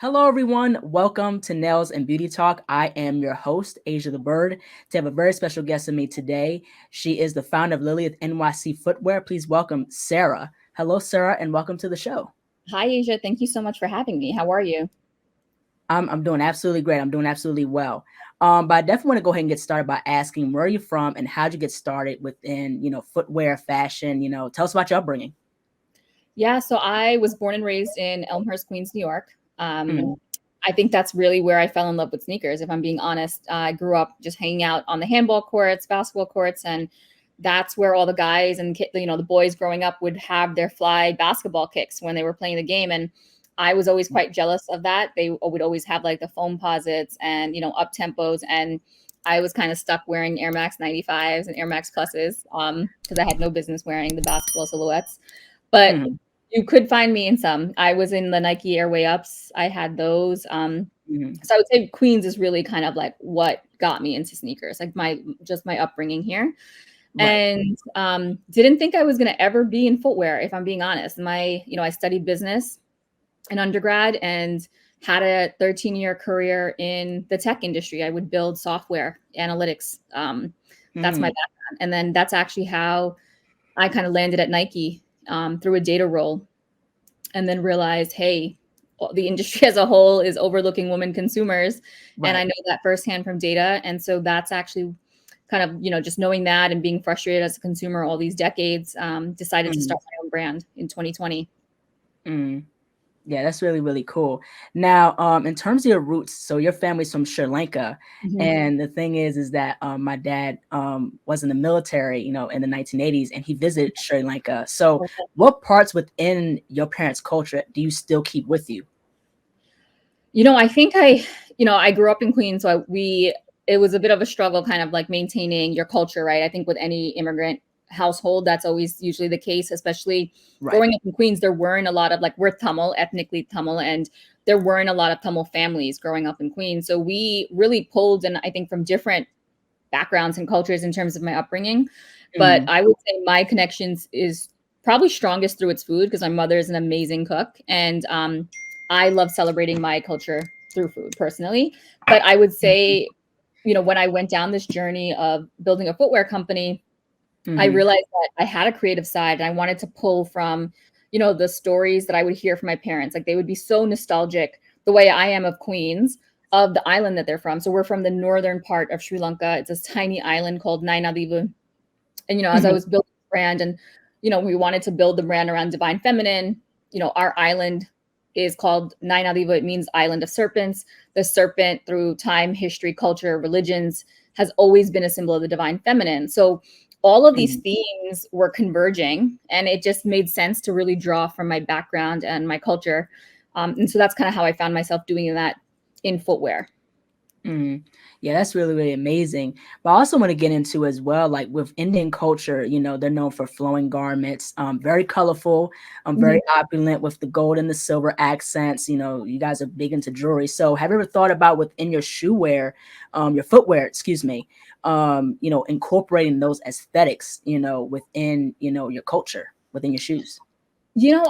Hello, everyone. Welcome to Nails and Beauty Talk. I am your host, Asia the Bird. To have a very special guest with me today, she is the founder of Lilith NYC Footwear. Please welcome Sarah. Hello, Sarah, and welcome to the show. Hi, Asia. Thank you so much for having me. How are you? I'm doing absolutely great. I'm doing absolutely well. But I definitely want to go ahead and get started by asking where are you from and how'd you get started within, footwear, fashion. Tell us about your upbringing. Yeah, so I was born and raised in Elmhurst, Queens, New York. Mm, I think that's really where I fell in love with sneakers. If I'm being honest, I grew up just hanging out on the handball courts, basketball courts, and that's where all the guys and the boys growing up would have their fly basketball kicks when they were playing the game. And I was always quite jealous of that. They would always have like the foam posits and up tempos, and I was kind of stuck wearing Air Max 95s and Air Max Pluses because I had no business wearing the basketball silhouettes. But mm, you could find me in some. I was in the Nike Airway Ups. I had those. mm. So I would say Queens is really kind of like what got me into sneakers, like my upbringing here. Right. And didn't think I was going to ever be in footwear, if I'm being honest. I studied business in undergrad and had a 13-year career in the tech industry. I would build software analytics. That's my Mm, background. And then that's actually how I kind of landed at Nike through a data role, and then realized, hey, the industry as a whole is overlooking women consumers. And I right. know that firsthand from data. And so that's actually kind of, just knowing that and being frustrated as a consumer all these decades, decided to Mm, start my own brand in 2020. mm. Yeah, that's really, really cool. Now, in terms of your roots, so your family's from Sri Lanka, Mhm. and the thing is that my dad was in the military, in the 1980s, and he visited Sri Lanka. So, what parts within your parents' culture do you still keep with you? I think I grew up in Queens, so it was a bit of a struggle kind of like maintaining your culture, right? I think with any immigrant household, that's always usually the case, especially Right. growing up in Queens. There weren't a lot of like, we're Tamil, ethnically Tamil, and there weren't a lot of Tamil families growing up in Queens. So we really pulled, and I think from different backgrounds and cultures in terms of my upbringing. But Mm, I would say my connections is probably strongest through its food because my mother is an amazing cook, and I love celebrating my culture through food personally. But I would mhm, say, when I went down this journey of building a footwear company, I mhm, realized that I had a creative side and I wanted to pull from, the stories that I would hear from my parents. Like they would be so nostalgic the way I am of Queens, of the island that they're from. So we're from the northern part of Sri Lanka. It's this tiny island called Nainadivu. And, as I mhm, was building the brand and, we wanted to build the brand around divine feminine, our island is called Nainadivu. It means island of serpents. The serpent through time, history, culture, religions has always been a symbol of the divine feminine. So all of these mhm. themes were converging, and it just made sense to really draw from my background and my culture. And so that's kind of how I found myself doing that in footwear. Mm. Yeah, that's really, really amazing. But I also want to get into as well, like with Indian culture, they're known for flowing garments, very colorful, Mhm. very opulent with the gold and the silver accents. You guys are big into jewelry. So have you ever thought about within your shoe wear, your footwear, excuse me, incorporating those aesthetics, within, your culture, within your shoes?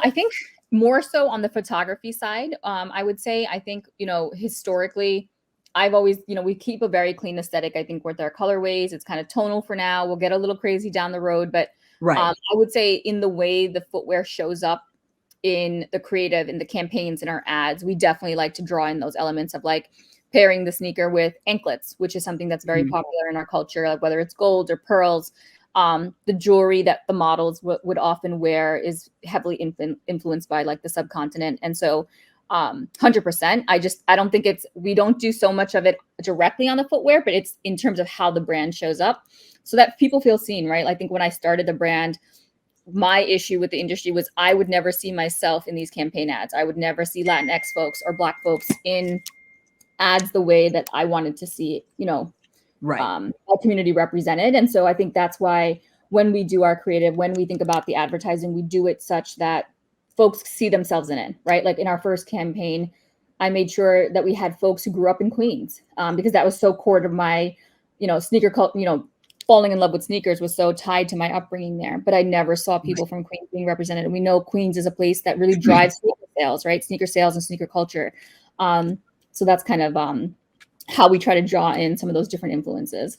I think more so on the photography side. I would say, I think, historically, I've always, we keep a very clean aesthetic, I think, with our colorways. It's kind of tonal for now. We'll get a little crazy down the road. But Right. I would say, in the way the footwear shows up in the creative, in the campaigns, in our ads, we definitely like to draw in those elements of like pairing the sneaker with anklets, which is something that's very Mhm. popular in our culture, like whether it's gold or pearls. The jewelry that the models would often wear is heavily influenced by like the subcontinent. And so 100%, I don't think we don't do so much of it directly on the footwear, but it's in terms of how the brand shows up so that people feel seen, right? I think when I started the brand, my issue with the industry was I would never see myself in these campaign ads. I would never see Latinx folks or Black folks in ads the way that I wanted to see, Right. our community represented. And so I think that's why when we do our creative, when we think about the advertising, we do it such that folks see themselves in it, right? Like in our first campaign, I made sure that we had folks who grew up in Queens because that was so core to my, sneaker cult, falling in love with sneakers was so tied to my upbringing there. But I never saw people from Queens being represented. And we know Queens is a place that really drives sneaker sales, right? Sneaker sales and sneaker culture. So that's kind of how we try to draw in some of those different influences.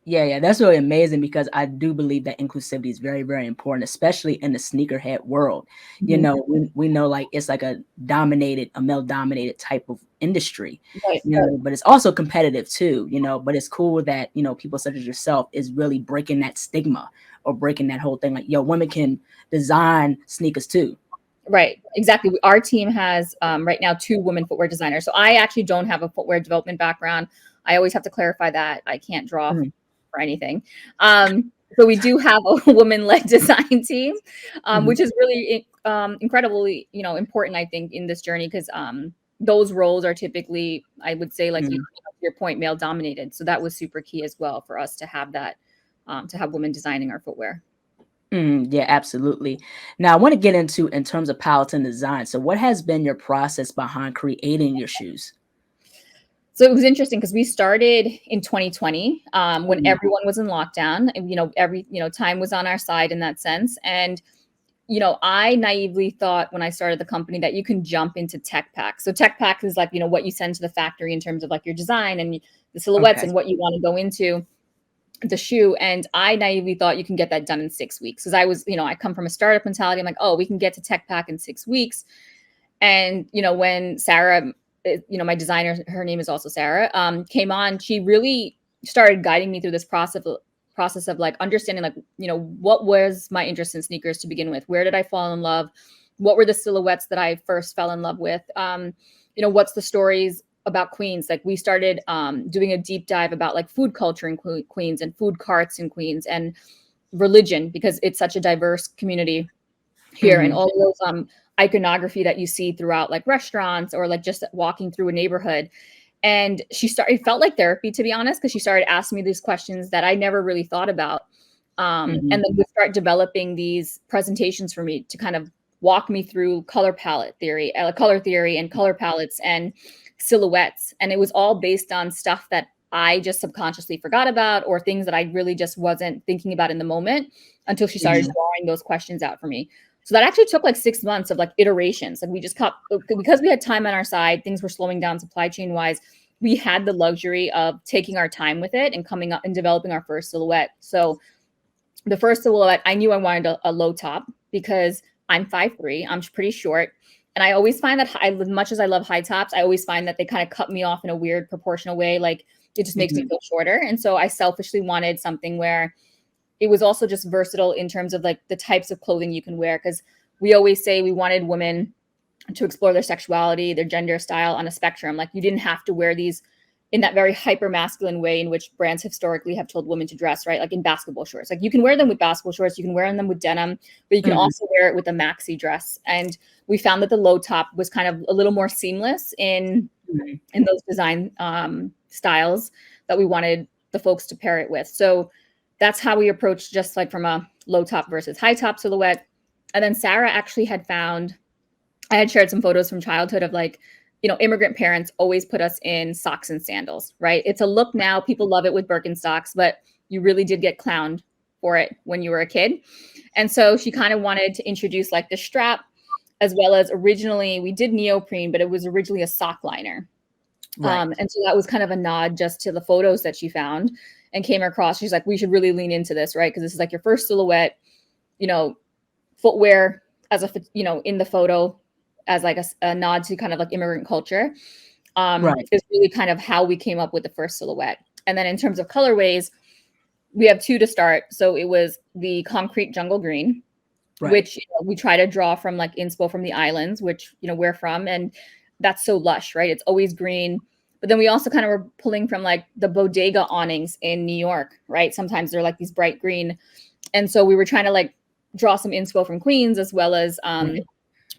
Yeah, that's really amazing because I do believe that inclusivity is very, very important, especially in the sneakerhead world. You Mhm. know, we know like it's like a male dominated type of industry, Right. but it's also competitive too, but it's cool that, people such as yourself is really breaking that stigma or breaking that whole thing. Like, women can design sneakers too. Right, exactly. Our team has right now 2 women footwear designers. So I actually don't have a footwear development background. I always have to clarify that I can't draw Mhm. for anything. So we do have a woman-led design team, Mhm. which is really incredibly, important, I think, in this journey because those roles are typically, I would say, like Mhm. your point, male dominated. So that was super key as well for us to have that, to have women designing our footwear. Yeah, absolutely. Now, I want to get into in terms of Palatine design. So, what has been your process behind creating your shoes? So it was interesting because we started in 2020 when Mhm. everyone was in lockdown. And, every time was on our side in that sense. And I naively thought when I started the company that you can jump into tech packs. So tech packs is like what you send to the factory in terms of like your design and the silhouettes Okay. and what you want to go into the shoe. And I naively thought you can get that done in 6 weeks because I was, I come from a startup mentality. I'm like, oh, we can get to tech pack in 6 weeks. And when Sarah, my designer, her name is also Sarah, came on, she really started guiding me through this process of like understanding like what was my interest in sneakers to begin with, where did I fall in love, what were the silhouettes that I first fell in love with, what's the stories about Queens. Like we started doing a deep dive about like food culture in Queens and food carts in Queens and religion because it's such a diverse community here and Mhm. all those iconography that you see throughout like restaurants or like just walking through a neighborhood. And it felt like therapy, to be honest, because she started asking me these questions that I never really thought about. And Mhm. then we start developing these presentations for me to kind of walk me through color theory and color palettes and silhouettes. And it was all based on stuff that I just subconsciously forgot about or things that I really just wasn't thinking about in the moment until she started Mhm. drawing those questions out for me. So that actually took like 6 months of like iterations. Like we just kept, because we had time on our side, things were slowing down supply chain wise. We had the luxury of taking our time with it and coming up and developing our first silhouette. So the first silhouette, I knew I wanted a low top because I'm 5'3", I'm pretty short. And I always find that as much as I love high tops, I always find that they kind of cut me off in a weird proportional way. Like it just makes me Mhm. feel shorter. And so I selfishly wanted something where it was also just versatile in terms of like the types of clothing you can wear. Because we always say we wanted women to explore their sexuality, their gender, style on a spectrum. Like you didn't have to wear these in that very hyper masculine way in which brands historically have told women to dress, right? Like in basketball shorts. Like you can wear them with basketball shorts, you can wear them with denim, but you can Mhm. also wear it with a maxi dress. And we found that the low top was kind of a little more seamless Mhm. in those design styles that we wanted the folks to pair it with. So that's how we approached just like from a low top versus high top silhouette. And then Sarah actually had found, I had shared some photos from childhood of like, immigrant parents always put us in socks and sandals, right? It's a look now. People love it with Birkenstocks, but you really did get clowned for it when you were a kid. And so she kind of wanted to introduce like the strap, as well as originally we did neoprene, but it was originally a sock liner. Right. And so that was kind of a nod just to the photos that she found and came across. She's like, we should really lean into this, right? Because this is like your first silhouette, you know, footwear as a, in the photo as like a nod to kind of like immigrant culture Right. is really kind of how we came up with the first silhouette. And then in terms of colorways, we have 2 to start. So it was the concrete jungle green, Right. which we try to draw from like inspo from the islands, which we're from, and that's so lush, right? It's always green. But then we also kind of were pulling from like the bodega awnings in New York, right? Sometimes they're like these bright green, and so we were trying to like draw some inspo from Queens as well as Right.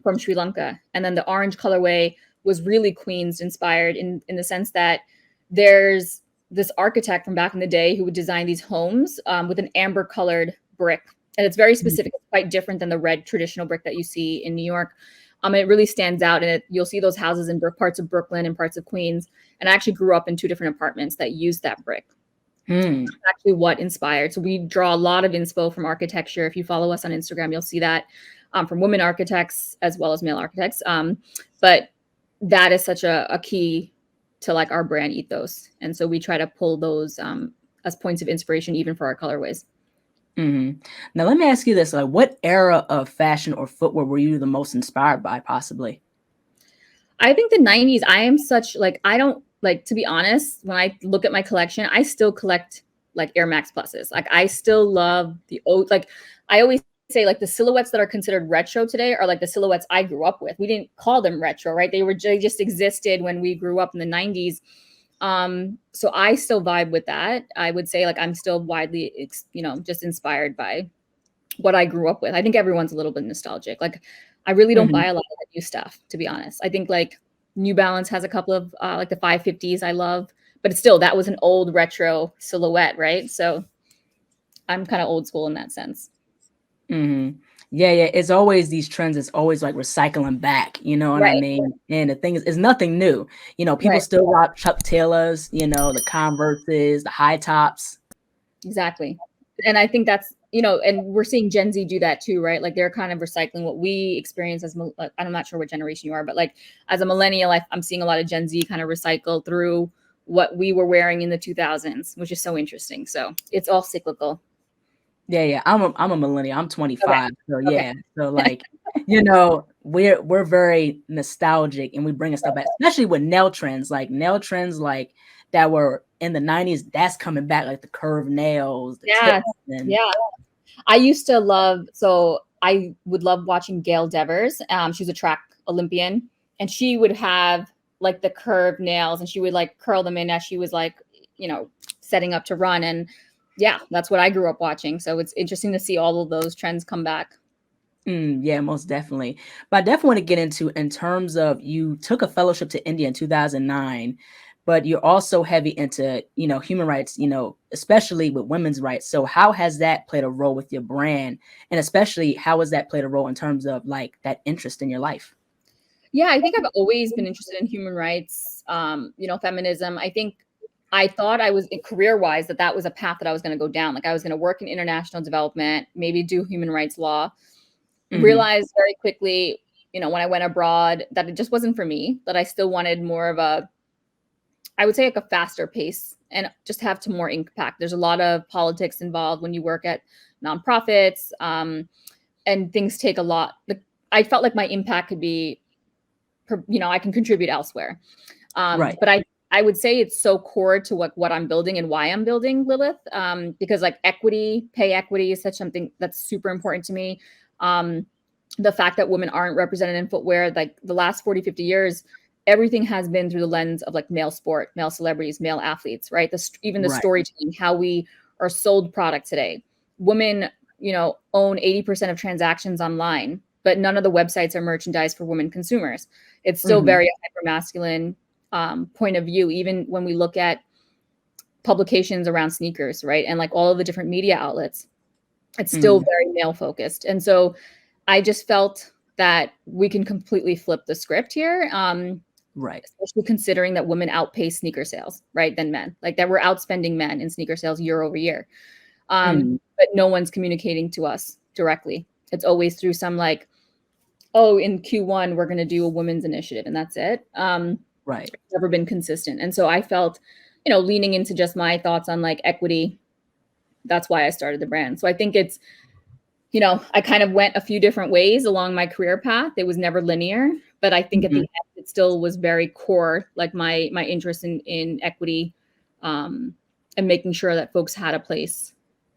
from Sri Lanka. And then the orange colorway was really Queens inspired in the sense that there's this architect from back in the day who would design these homes with an amber colored brick. And it's very Mhm. specific. It's quite different than the red traditional brick that you see in New York. It really stands out, and you'll see those houses in parts of Brooklyn and parts of Queens. And I actually grew up in 2 different apartments that used that brick. Hmm. Actually, what inspired. So we draw a lot of inspo from architecture. If you follow us on Instagram, you'll see that from women architects as well as male architects. But that is such a key to like our brand ethos. And so we try to pull those as points of inspiration, even for our colorways. Mm-hmm. Now, let me ask you this: like, what era of fashion or footwear were you the most inspired by, possibly? I think the 90s, I am such like, I don't like, to be honest, when I look at my collection, I still collect like Air Max Pluses. Like I still love the old, like I always say like the silhouettes that are considered retro today are like the silhouettes I grew up with. We didn't call them retro, right? They just existed when we grew up in the 90s. So I still vibe with that. I would say like I'm still widely, just inspired by what I grew up with. I think everyone's a little bit nostalgic. Like I really don't Mm-hmm. buy a lot of new stuff, to be honest. I think like New Balance has a couple of like the 550s I love, but it's still, that was an old retro silhouette, right? So I'm kind of old school in that sense. Mm-hmm. Yeah, yeah. It's always these trends. It's always like recycling back. You know what I Right, mean? And the thing is, it's nothing new. You know, people right, still rock Chuck Taylors. You know, the Converses, the high tops. exactly. And I think that's, and we're seeing Gen Z do that too, right? Like they're kind of recycling what we experience as, I'm not sure what generation you are, but like as a millennial, I'm seeing a lot of Gen Z kind of recycle through what we were wearing in the 2000s, which is so interesting. So it's all cyclical. Yeah, yeah. I'm a millennial. I'm Okay. 25. So Okay. yeah. So like, you know, we're very nostalgic and we bring stuff back, especially with nail trends. Like nail trends like that were in the 90s, that's coming back, like the curved nails, the tips, Yes. and Yeah. I used to love, so I would love watching Gail Devers. She's a track Olympian, and she would have like the curved nails and she would like curl them in as she was like, setting up to run. And yeah, that's what I grew up watching. So it's interesting to see all of those trends come back. Yeah, most definitely. But I definitely want to get into in terms of you took a fellowship to India in 2009, but you're also heavy into, human rights, especially with women's rights. So how has that played a role with your brand? And especially how has that played a role in terms of like that interest in your life? Yeah, I think I've always been interested in human rights, feminism. I think I thought I was career wise that was a path that I was going to go down. Like I was going to work in international development, maybe do human rights law. Hmm. Realized very quickly, when I went abroad, that it just wasn't for me, that I still wanted more of I would say like a faster pace and just have to more impact. There's a lot of politics involved when you work at nonprofits, and things take a lot. I felt like my impact could be, I can contribute elsewhere. Right. But I would say it's so core to what I'm building and why I'm building Lilith, because like pay equity is such something that's super important to me. Um, the fact that women aren't represented in footwear, like the last 40, 50 years, everything has been through the lens of like male sport, male celebrities, male athletes, right? Even the Right. storytelling, how we are sold product today. Women, own 80% of transactions online, but none of the websites are merchandise for women consumers. It's still Hmm. very hyper masculine point of view, even when we look at publications around sneakers, right? And like all of the different media outlets, it's still Hmm. very male focused. And so I just felt that we can completely flip the script here, Right. especially considering that women outpace sneaker sales, right, than men. Like that we're outspending men in sneaker sales year over year. Hmm. But no one's communicating to us directly. It's always through some like, oh, in Q1, we're going to do a women's initiative and that's it. Right. It's never been consistent. And so I felt, leaning into just my thoughts on like equity, that's why I started the brand. So I think it's, I kind of went a few different ways along my career path. It was never linear, but I think at the Hmm. end, it still was very core, like my interest in equity, and making sure that folks had a place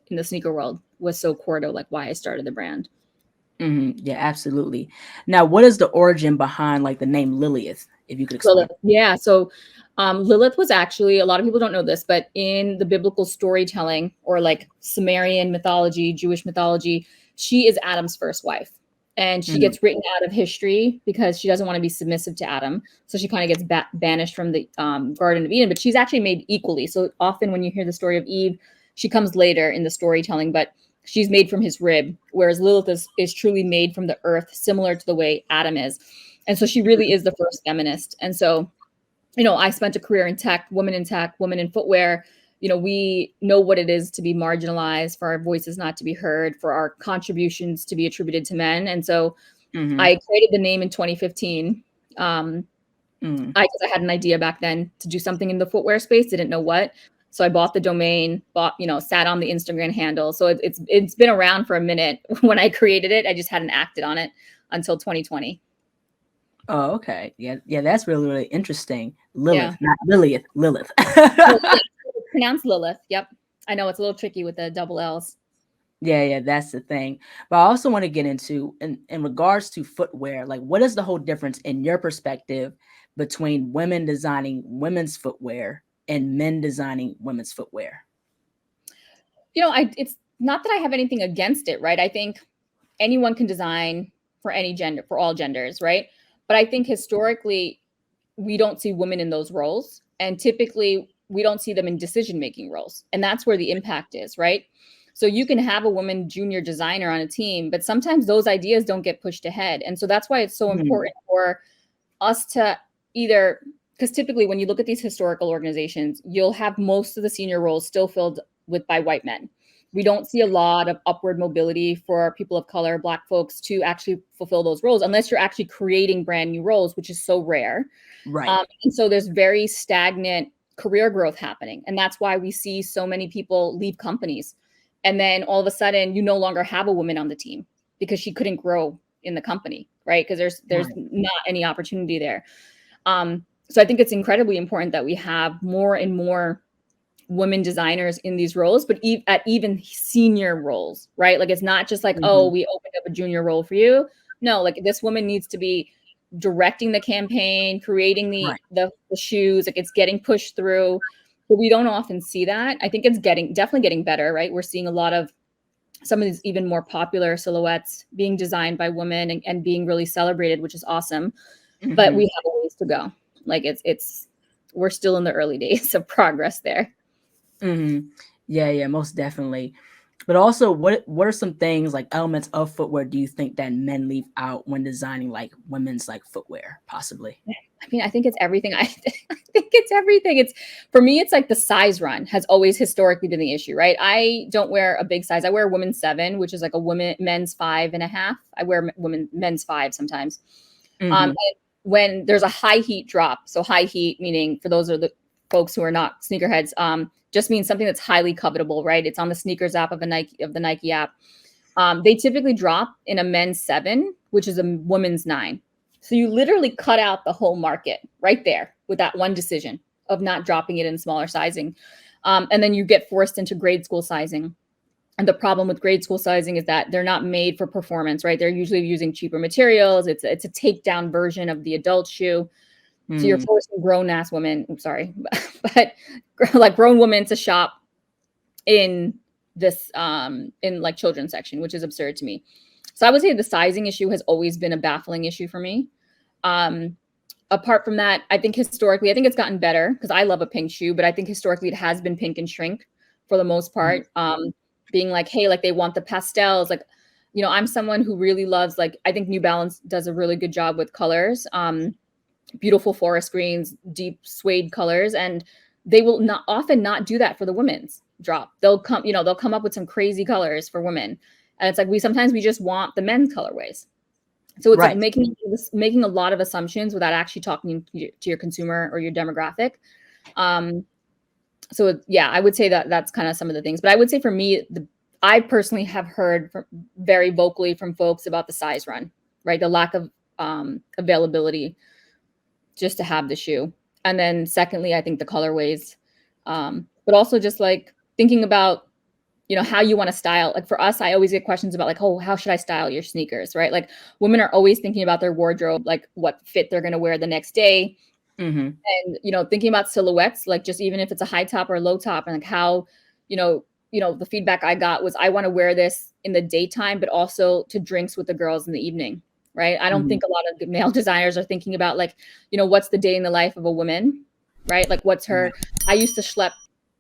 in the sneaker world was so core to like why I started the brand. Hmm. Yeah, absolutely. Now, what is the origin behind like the name Lilith, if you could explain? Lilith. Yeah. So Lilith was actually, a lot of people don't know this, but in the biblical storytelling or like Sumerian mythology, Jewish mythology, she is Adam's first wife. And she Mm. gets written out of history because she doesn't want to be submissive to Adam. So she kind of gets banished from the Garden of Eden, but she's actually made equally. So often when you hear the story of Eve, she comes later in the storytelling, but she's made from his rib, whereas Lilith is truly made from the earth, similar to the way Adam is. And so she really is the first feminist. And so, I spent a career in tech, women in footwear. We know what it is to be marginalized, for our voices not to be heard, for our contributions to be attributed to men. And so Mhm. I created the name in 2015. Um, Mm. Because I had an idea back then to do something in the footwear space, didn't know what. So I bought the domain, sat on the Instagram handle. So it's been around for a minute. When I created it, I just hadn't acted on it until 2020. Oh, okay. Yeah, yeah, that's really, really interesting. Yeah. Lilith, not Lilith, Lilith. Well, yeah, it's pronounced Lilith. Yep. I know it's a little tricky with the double L's. Yeah, yeah, that's the thing. But I also want to get into in regards to footwear, like what is the whole difference in your perspective between women designing women's footwear and men designing women's footwear? It's not that I have anything against it, right? I think anyone can design for any gender, for all genders, right? But I think historically, we don't see women in those roles. And typically, we don't see them in decision-making roles. And that's where the impact is, right? So you can have a woman junior designer on a team, but sometimes those ideas don't get pushed ahead. And so that's why it's so important for us to either, because typically when you look at these historical organizations, you'll have most of the senior roles still filled by white men. We don't see a lot of upward mobility for people of color, Black folks, to actually fulfill those roles unless you're actually creating brand new roles, which is so rare. Right. And so there's very stagnant career growth happening. And that's why we see so many people leave companies. And then all of a sudden, you no longer have a woman on the team because she couldn't grow in the company, right? Because there's not any opportunity there. So I think it's incredibly important that we have more and more women designers in these roles, but at even senior roles, right? Like it's not just like, oh, we opened up a junior role for you. No, like this woman needs to be directing the campaign, creating the shoes, like it's getting pushed through. But we don't often see that. I think it's definitely getting better, right? We're seeing a lot of some of these even more popular silhouettes being designed by women and being really celebrated, which is awesome. But we have a ways to go. Like we're still in the early days of progress there. Yeah, yeah, most definitely. But also, what are some things like elements of footwear do you think that men leave out when designing like women's like footwear, possibly? I mean, I think it's everything. I think it's everything. It's for me, it's like the size run has always historically been the issue, right? I don't wear a big size. I wear a women's 7, which is like a men's 5.5. I wear men's 5 sometimes. And when there's a high heat drop, so high heat meaning for those are the folks who are not sneakerheads, just means something that's highly covetable, right? It's on the sneakers app of the Nike app. They typically drop in a men's 7, which is a women's 9. So you literally cut out the whole market right there with that one decision of not dropping it in smaller sizing. And then you get forced into grade school sizing. And the problem with grade school sizing is that they're not made for performance, right? They're usually using cheaper materials. It's a takedown version of the adult shoe. So you're forcing grown-ass women, but like grown women to shop in this, in like children's section, which is absurd to me. So I would say the sizing issue has always been a baffling issue for me. Apart from that, I think historically, I think it's gotten better because I love a pink shoe, but I think historically it has been pink and shrink for the most part. Being like, hey, like they want the pastels. Like, I'm someone who really loves, like, I think New Balance does a really good job with colors. Beautiful forest greens, deep suede colors, and they will not often not do that for the women's drop. They'll come up with some crazy colors for women, and it's like we just want the men's colorways. So it's like making a lot of assumptions without actually talking to your consumer or your demographic. So yeah, I would say that's kind of some of the things. But I would say for me, I personally have heard very vocally from folks about the size run, right? The lack of availability just to have the shoe. And then secondly, I think the colorways, but also just like thinking about, how you want to style. Like for us, I always get questions about like, oh, how should I style your sneakers, right? Like women are always thinking about their wardrobe, like what fit they're going to wear the next day. And, thinking about silhouettes, like just even if it's a high top or a low top, and like how, the feedback I got was I want to wear this in the daytime, but also to drinks with the girls in the evening. Right. I don't think a lot of male designers are thinking about like, what's the day in the life of a woman, right? Like what's her, I used to schlep,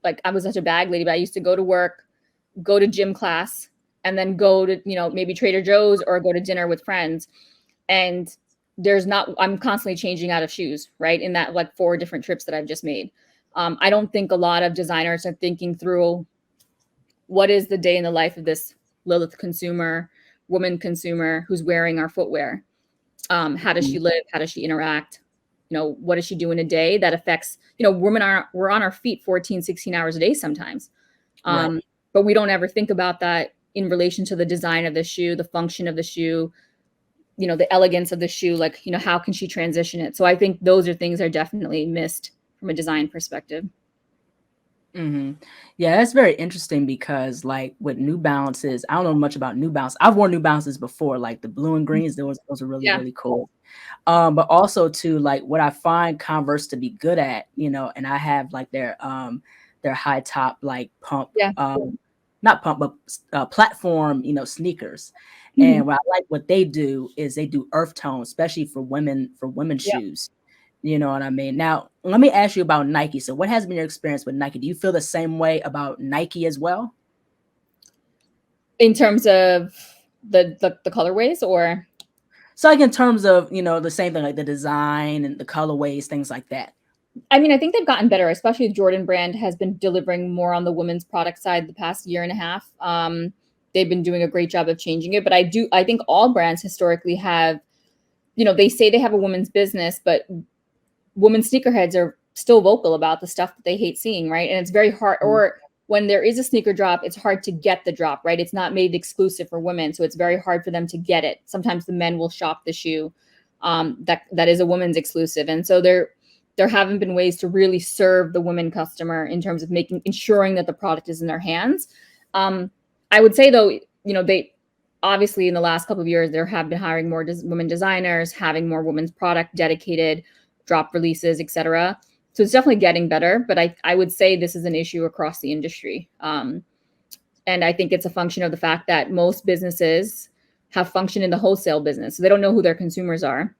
like I was such a bag lady, but I used to go to work, go to gym class, and then go to, maybe Trader Joe's or go to dinner with friends. And I'm constantly changing out of shoes, right? In that like 4 different trips that I've just made. I don't think a lot of designers are thinking through what is the day in the life of this Lilith consumer, woman consumer who's wearing our footwear. How does she live? How does she interact? what does she do in a day that affects, we're on our feet 14, 16 hours a day sometimes. Right. But we don't ever think about that in relation to the design of the shoe, the function of the shoe, the elegance of the shoe, like, how can she transition it? So I think those are things that are definitely missed from a design perspective. Yeah, that's very interesting because like with New Balances, I don't know much about New Balance. I've worn New Balances before, like the blue and greens. Those are really, Yeah. really cool. But also to like what I find Converse to be good at, and I have like their high top like pump, Yeah. not pump, but platform, sneakers. Mhm. And what I like what they do is they do earth tone, especially for women's Yeah. shoes. You know what I mean? Now, let me ask you about Nike. So, what has been your experience with Nike? Do you feel the same way about Nike as well? In terms of the colorways, or So, like in terms of the same thing, like the design and the colorways, things like that. I mean, I think they've gotten better, especially the Jordan brand has been delivering more on the women's product side the past year and a half. They've been doing a great job of changing it, but I think all brands historically have, they say they have a women's business, but women sneakerheads are still vocal about the stuff that they hate seeing, right? And it's very hard, Mm. or when there is a sneaker drop, it's hard to get the drop, right? It's not made exclusive for women, so it's very hard for them to get it. Sometimes the men will shop the shoe that is a women's exclusive, and so there haven't been ways to really serve the women customer in terms of ensuring that the product is in their hands. I would say though, they obviously in the last couple of years there have been hiring more women designers, having more women's product dedicated, drop releases, etc. So it's definitely getting better, but I would say this is an issue across the industry. And I think it's a function of the fact that most businesses have functioned in the wholesale business. So they don't know who their consumers are,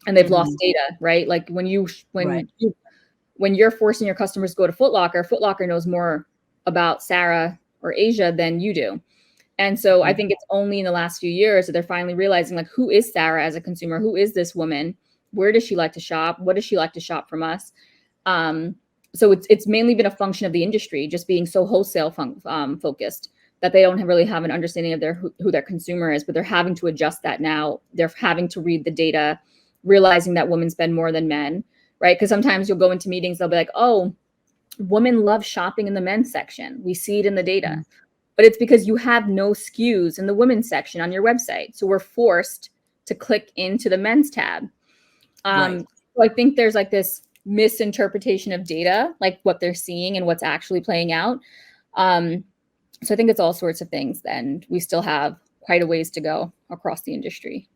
and they've lost Mhm. data, right? Like Right. when you're forcing your customers to go to Foot Locker knows more about Sarah or Asia than you do. And so I Mhm. think it's only in the last few years that they're finally realizing, like, who is Sarah as a consumer? Who is this woman? Where does she like to shop? What does she like to shop from us? Um, so it's mainly been a function of the industry just being so wholesale focused that they don't really have an understanding of who their consumer is. But they're having to adjust that now. They're having to read the data, realizing that women spend more than men, right? Because sometimes you'll go into meetings, they'll be like, "Oh, women love shopping in the men's section. We see it in the data." Mhm. But it's because you have no SKUs in the women's section on your website. So we're forced to click into the men's tab. Right. So I think there's like this misinterpretation of data, like what they're seeing and what's actually playing out. Um, so I think it's all sorts of things. And we still have quite a ways to go across the industry.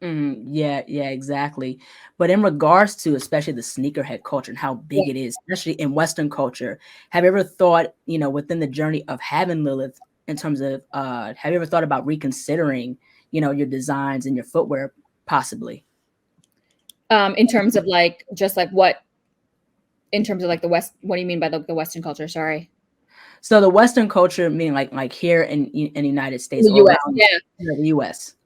Yeah, yeah, exactly. But in regards to especially the sneakerhead culture and how Yeah. big it is, especially in Western culture, have you ever thought, within the journey of having Lilith, in terms of, have you ever thought about reconsidering, your designs and your footwear possibly? In terms of like, just like what, in terms of like the West, what do you mean by the Western culture? Sorry. So the Western culture, meaning like here in the United In States the or US. around Yeah. the US.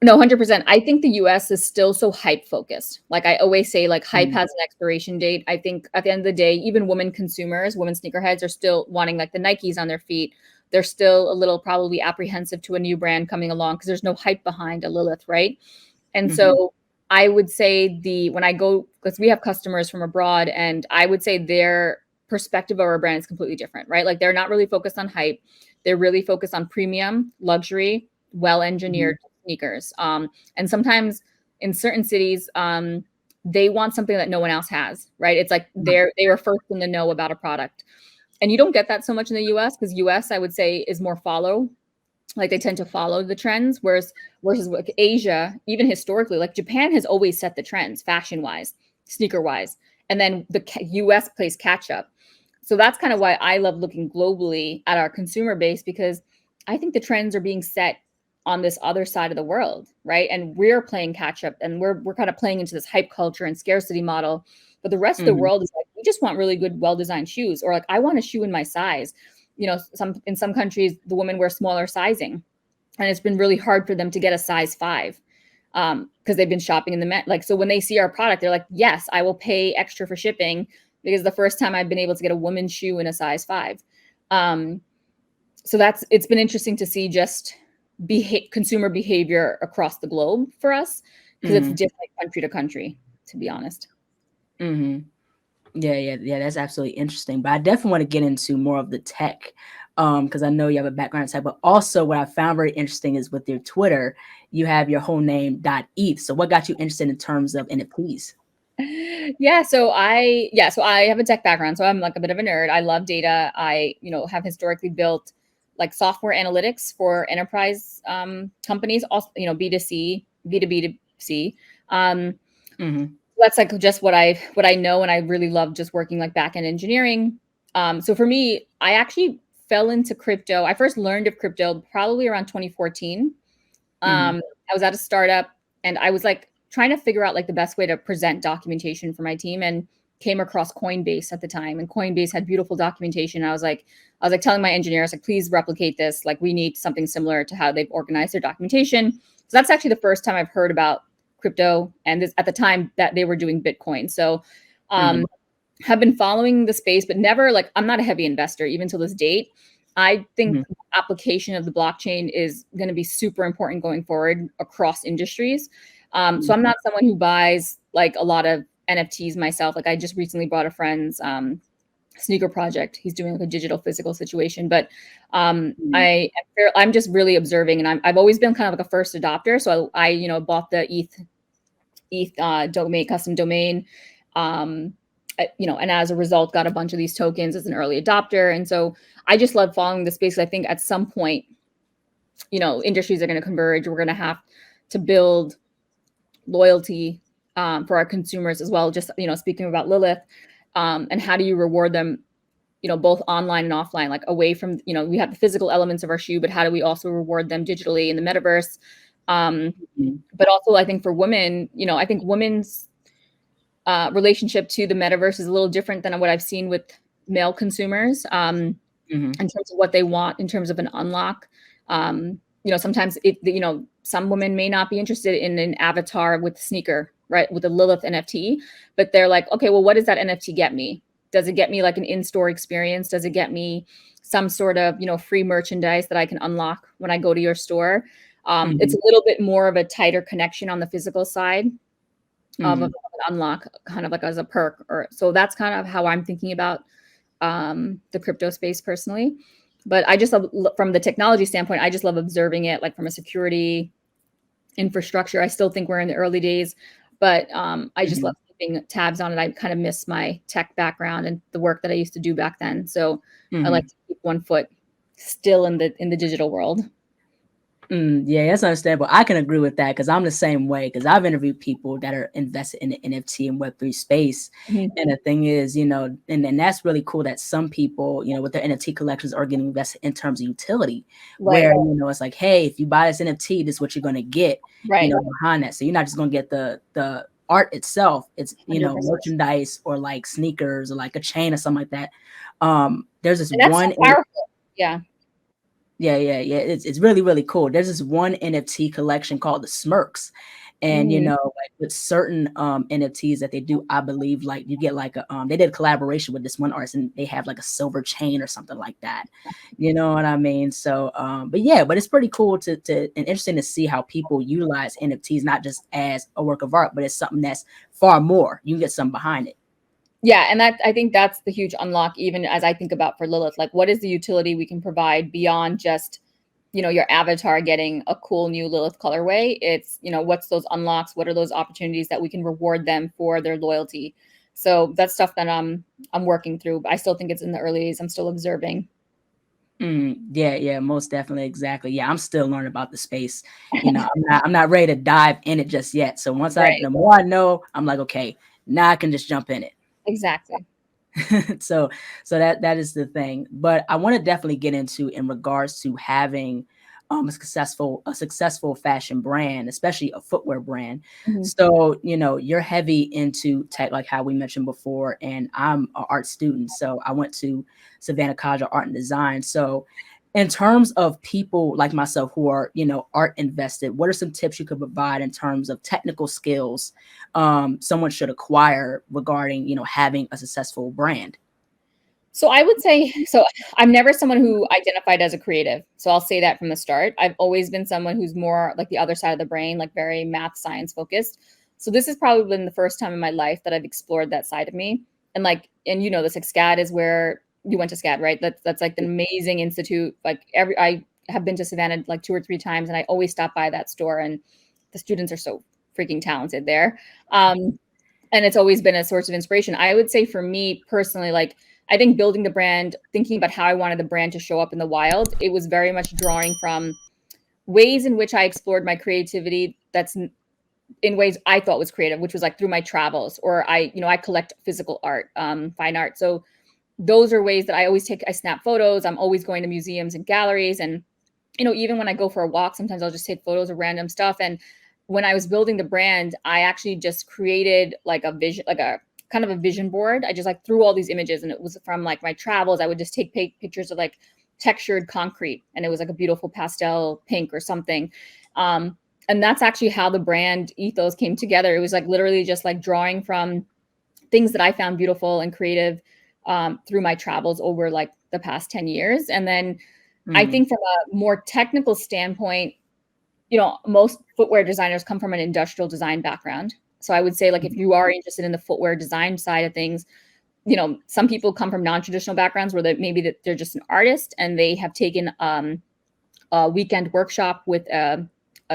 No, 100%. I think the US is still so hype focused. Like I always say, like hype Mhm. has an expiration date. I think at the end of the day, even women consumers, women sneakerheads are still wanting like the Nikes on their feet. They're still a little probably apprehensive to a new brand coming along because there's no hype behind a Lilith, right? And Mhm. so I would say when I go, because we have customers from abroad, and I would say their perspective of our brand is completely different, right? Like they're not really focused on hype. They're really focused on premium, luxury, well Mhm. engineered sneakers. And sometimes in certain cities, they want something that no one else has, right? It's like Right. they were first in the know about a product. And you don't get that so much in the US because US, I would say, is more follow. Like they tend to follow the trends, whereas like Asia, even historically, like Japan has always set the trends fashion wise, sneaker wise, and then the US plays catch up. So that's kind of why I love looking globally at our consumer base, because I think the trends are being set on this other side of the world, right? And we're playing catch up, and we're kind of playing into this hype culture and scarcity model. But the rest of the Mhm. world is like, we just want really good, well-designed shoes, or like I want a shoe in my size. In some countries, the women wear smaller sizing, and it's been really hard for them to get a size 5 because they've been shopping in the men. Like, so when they see our product, they're like, yes, I will pay extra for shipping because the first time I've been able to get a woman's shoe in a size 5. Um, so it's been interesting to see just consumer behavior across the globe for us because it's Mhm. different country to country. to be honest. Mm-hmm. Yeah. That's absolutely interesting. But I definitely want to get into more of the tech, because I know you have a background in tech. But also, what I found very interesting is with your Twitter, you have your whole name .eth. So, what got you interested in terms of NFTs? So I have a tech background, so I'm like a bit of a nerd. I love data. I, have historically built like software analytics for enterprise companies, also, B2C, B2B2C. Um, Mm-hmm. that's like just what I know, and I really love just working like back end engineering. So for me, I actually fell into crypto. I first learned of crypto probably around 2014. Mm-hmm. I was at a startup, and I was like trying to figure out like the best way to present documentation for my team, and came across Coinbase at the time. And Coinbase had beautiful documentation. I was like telling my engineers, like, please replicate this. Like, we need something similar to how they've organized their documentation. So that's actually the first time I've heard about crypto. And this, at the time that they were doing Bitcoin. So Mm-hmm. have been following the space, but never like, I'm not a heavy investor even till this date. I think Mm-hmm. application of the blockchain is going to be super important going forward across industries. So I'm not someone who buys like a lot of NFTs myself. Like, I just recently bought a friend's sneaker project. He's doing like a digital physical situation, but Mm-hmm. I'm just really observing, and I've always been kind of like a first adopter. So I bought the ETH domain, custom domain. Um, and as a result, got a bunch of these tokens as an early adopter. And so I just love following the space. I think at some point, industries are going to converge. We're going to have to build loyalty for our consumers as well. Just, speaking about Lilith, and how do you reward them, both online and offline, like away from, we have the physical elements of our shoe, but how do we also reward them digitally in the metaverse? But also, I think for women, I think women's relationship to the metaverse is a little different than what I've seen with male consumers, Mm-hmm. in terms of what they want in terms of an unlock. Sometimes some women may not be interested in an avatar with sneaker, right, with a Lilith NFT, but they're like, okay, well, what does that NFT get me? Does it get me like an in-store experience? Does it get me some sort of, free merchandise that I can unlock when I go to your store? It's Mm-hmm. a little bit more of a tighter connection on the physical side of Mm-hmm. an unlock, kind of like as a perk. Or so that's kind of how I'm thinking about the crypto space personally. But I just love, from the technology standpoint, I just love observing it, like from a security infrastructure. I still think we're in the early days, but I just Mm-hmm. love keeping tabs on it. I kind of miss my tech background and the work that I used to do back then. So I like Mm-hmm. to keep one foot still in the digital world. Yeah, that's understandable. I can agree with that because I'm the same way. Because I've interviewed people that are invested in the NFT and Web3 space, Mhm. and the thing is, and that's really cool that some people, with their NFT collections are getting invested in terms of utility, Right, where it's like, hey, if you buy this NFT, this is what you're going to get, right, behind that. So you're not just going to get the art itself. It's 100%. merchandise or like sneakers or like a chain or something like that. There's this And that's so one. powerful. Yeah. Yeah. It's really, really cool. There's this one NFT collection called the Smirks. And Mhm. like with certain NFTs that they do, I believe like you get like a they did a collaboration with this one artist and they have like a silver chain or something like that. You know what I mean? So but it's pretty cool to and interesting to see how people utilize NFTs not just as a work of art, but it's something that's far more. You can get something behind it. Yeah, and I think that's the huge unlock, even as I think about for Lilith, like what is the utility we can provide beyond just, your avatar getting a cool new Lilith colorway? It's, what's those unlocks? What are those opportunities that we can reward them for their loyalty? So that's stuff that I'm working through. But I still think it's in the early days. I'm still observing. Yeah, most definitely, exactly. Yeah, I'm still learning about the space. I'm not ready to dive in it just yet. So Right. the more I know, I'm like, okay, now I can just jump in it. Exactly. so that is the thing. But I want to definitely get into in regards to having a successful fashion brand, especially a footwear brand. Mhm. So you're heavy into tech, like how we mentioned before, and I'm an art student, so I went to Savannah College of Art and Design. So in terms of people like myself who are art invested, what are some tips you could provide in terms of technical skills someone should acquire regarding having a successful brand? So I would say, I'm never someone who identified as a creative. So I'll say that from the start. I've always been someone who's more like the other side of the brain, like very math science focused. So this has probably been the first time in my life that I've explored that side of me. And like, and you know, this like SCAD is where you went to SCAD, right? That's like an amazing institute. Like I have been to Savannah like 2 or 3 times, and I always stop by that store, and the students are so freaking talented there. And it's always been a source of inspiration. I would say for me personally, like I think building the brand, thinking about how I wanted the brand to show up in the wild, it was very much drawing from ways in which I explored my creativity that's in ways I thought was creative, which was like through my travels, or I collect physical art, fine art. So those are ways that I snap photos. I'm always going to museums and galleries. And, even when I go for a walk, sometimes I'll just take photos of random stuff. And when I was building the brand, I actually just created like a vision, like a kind of a vision board. I just like threw all these images, and it was from like my travels. I would just take pictures of like textured concrete, and it was like a beautiful pastel pink or something. And that's actually how the brand ethos came together. It was like literally just like drawing from things that I found beautiful and creative through my travels over like the past 10 years. And then I think from a more technical standpoint, most footwear designers come from an industrial design background. So I would say like if you are interested in the footwear design side of things, some people come from non-traditional backgrounds where they're just an artist and they have taken a weekend workshop with a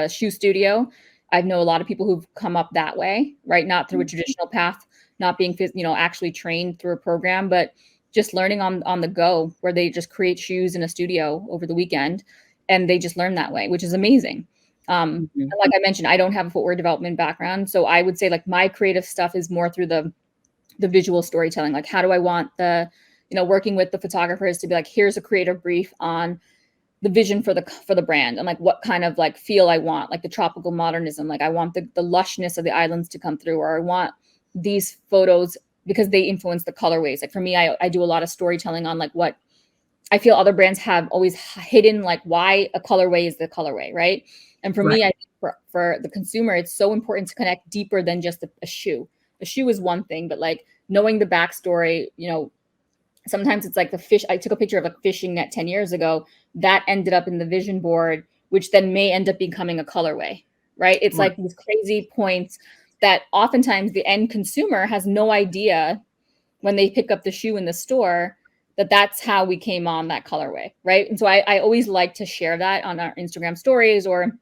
shoe studio. I know a lot of people who've come up that way, right? Not through a traditional path, not being, actually trained through a program, but just learning on the go, where they just create shoes in a studio over the weekend, and they just learn that way, which is amazing. And like I mentioned, I don't have a footwear development background, so I would say like my creative stuff is more through the visual storytelling. Like, how do I want working with the photographers to be like, here's a creative brief on the vision for the brand, and like what kind of like feel I want, like the tropical modernism. Like I want the lushness of the islands to come through, or I want these photos because they influence the colorways. Like for me, I do a lot of storytelling on like what I feel other brands have always hidden, like why a colorway is the colorway, right? And for me, I think for the consumer, it's so important to connect deeper than just a shoe. A shoe is one thing, but like knowing the backstory, sometimes it's like the fish. I took a picture of a fishing net 10 years ago that ended up in the vision board, which then may end up becoming a colorway, right? It's like these crazy points that oftentimes the end consumer has no idea when they pick up the shoe in the store that that's how we came on that colorway, right? And so I always like to share that on our Instagram stories, or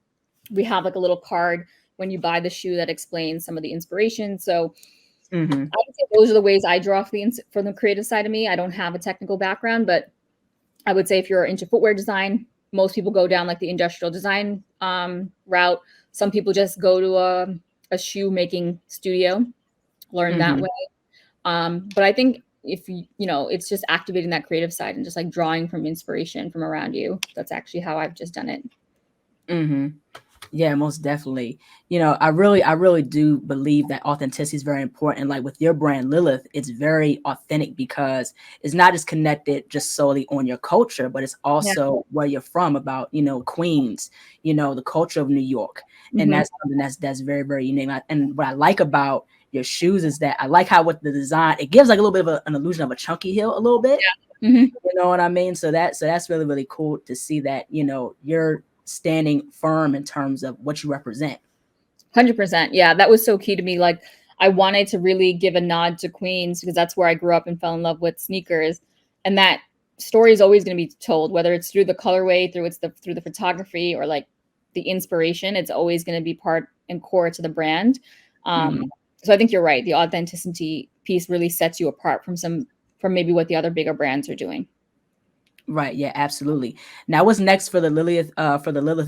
we have like a little card when you buy the shoe that explains some of the inspiration. So I would say those are the ways I draw from the creative side of me. I don't have a technical background, but I would say if you're into footwear design, most people go down like the industrial design route. Some people just go to a shoe making studio, learn that way. But I think if it's just activating that creative side and just like drawing from inspiration from around you. That's actually how I've just done it. Yeah, most definitely. I really do believe that authenticity is very important. Like with your brand, Lilith, it's very authentic because it's not just connected just solely on your culture, but it's also where you're from, about, Queens, the culture of New York. And that's something that's very, very unique. And what I like about your shoes is that I like how with the design, it gives like a little bit of an illusion of a chunky heel a little bit. You know what I mean? So that's really, really cool to see that, you're standing firm in terms of what you represent. 100%. Yeah, that was so key to me. Like I wanted to really give a nod to Queens because that's where I grew up and fell in love with sneakers. And that story is always going to be told, whether it's through the colorway, through the photography, or like the inspiration. It's always going to be part and core to the brand. So I think you're right. The authenticity piece really sets you apart from maybe what the other bigger brands are doing. Right. Yeah, absolutely. Now, what's next for the Lilith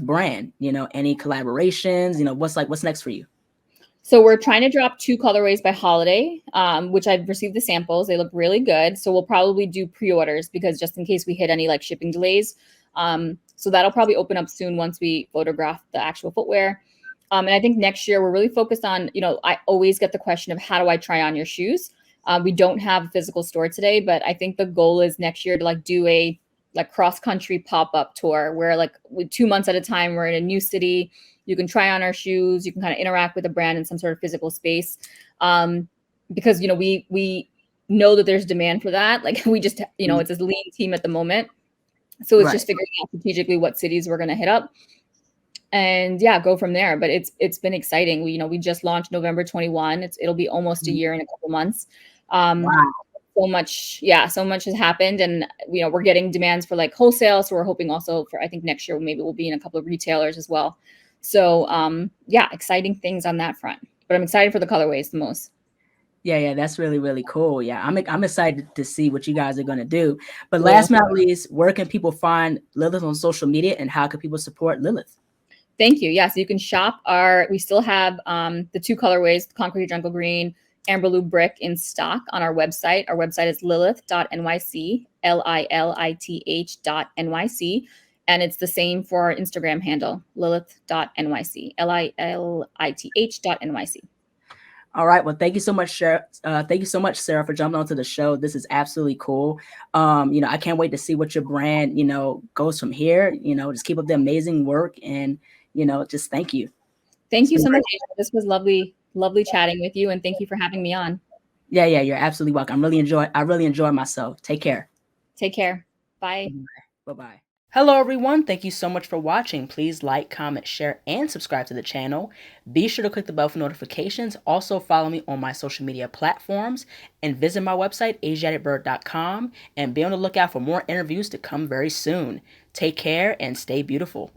brand? Any collaborations? What's next for you? So we're trying to drop 2 colorways by holiday, which I've received the samples. They look really good. So we'll probably do pre-orders because just in case we hit any like shipping delays. So that'll probably open up soon once we photograph the actual footwear. And I think next year we're really focused on, I always get the question of how do I try on your shoes? We don't have a physical store today, but I think the goal is next year to like do a like cross-country pop-up tour where like with 2 months at a time, we're in a new city. You can try on our shoes. You can kind of interact with the brand in some sort of physical space. Because, we know that there's demand for that. Like we just, it's a lean team at the moment. So it's just figuring out strategically what cities we're going to hit up. and yeah, go from there. But it's been exciting. We just launched November 21. It'll be almost a year in a couple months. Wow. So much, yeah, so much has happened, and we're getting demands for like wholesale. So we're hoping also for, I think next year maybe we'll be in a couple of retailers as well. So yeah, exciting things on that front. But I'm excited for the colorways the most. Yeah, that's really, really cool. Yeah, I'm excited to see what you guys are gonna do. But Yeah. last but not least, where can people find Lilith on social media, and how can people support Lilith? Thank you. Yeah, so you can shop we still have the 2 colorways, concrete jungle green, amberlou brick, in stock on our website. Our website is lilith.nyc, lilith.nyc. And it's the same for our Instagram handle, lilith.nyc, lilith.nyc. All right. Well, thank you so much, Sarah. Thank you so much, Sarah, for jumping onto the show. This is absolutely cool. I can't wait to see what your brand, goes from here. Just keep up the amazing work, and just thank you. Thank It's you been so much, great. Asia. This was lovely, lovely chatting with you, and thank you for having me on. Yeah, you're absolutely welcome. I really enjoy myself. Take care. Take care. Bye. Bye-bye. Hello, everyone. Thank you so much for watching. Please like, comment, share, and subscribe to the channel. Be sure to click the bell for notifications. Also, follow me on my social media platforms and visit my website, asiaticbird.com, and be on the lookout for more interviews to come very soon. Take care and stay beautiful.